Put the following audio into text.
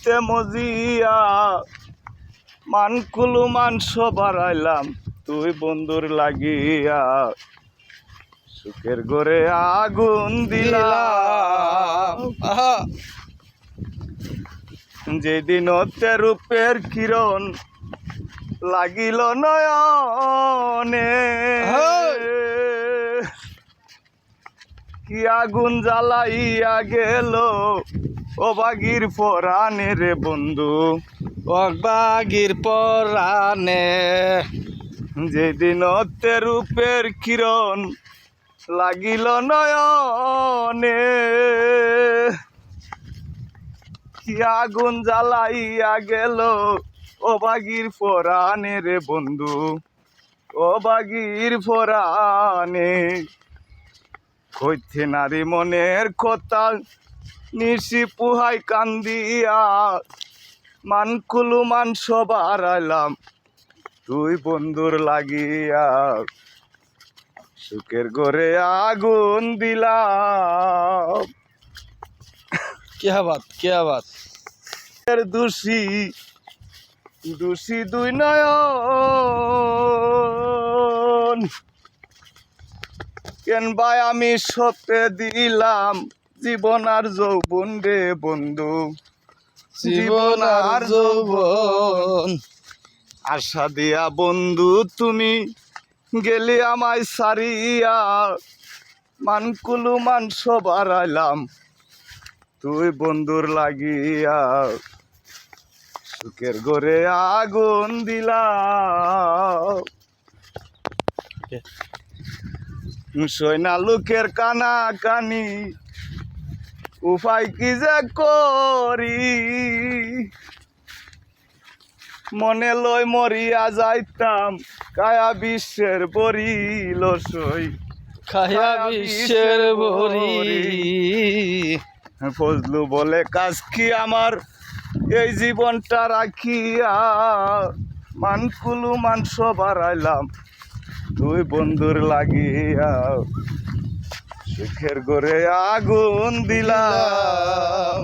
দিতে মজিয়া মানকুলু মাংস বাড়াইলাম তুই বন্ধুর লাগিয়া সুখের ঘরে আগুন দিলাম যেদিন ওতে রূপের কিরণ লাগিল নয়নে কি আগুন জ্বালাইয়া গেল ও বাগির পরাণে রে বন্ধু বাগির পরাণে যেদিন ওতে রূপের কিরণ লাগিল নয়নে কি আগুন জ্বালাইয়া গেল ও বাগির পরাণে রে বন্ধু ও বাগির পরাণে কইতে নারী মনের কথা নিশি পুহাই কান্দিয়া মানকুলু মাংস বাড়াইলাম তুই বন্ধুর লাগিয়া সুখের ঘরে আগুন দিলাম। क्या बात দোষী দোষী দুই নয়ন কেন ভাই আমি সপে দিলাম জীবন আর যৌবন রে বন্ধু জীবন আর যৌবন আশা দিয়া বন্ধু তুমি গেলি আমায় সারিয়া মানকুলু মাংস বাড়াইলাম তুই বন্ধুর লাগিয়া সুখের ঘরে আগুন দিলাম। সৈনা লোকের কানা কানি উপায় কি যে করি মনে লই মরিয়া যাইতাম কায়া বিশ্বের বরি লসই খায়া বিশ্বের বরি ফজলু বলে কাজ কি আমার এই জীবনটা রাখিয়া মানকুলু মাংস বাড়াইলাম তুই বন্ধুর লাগিয়া সুখের ঘরে আগুন দিলাম।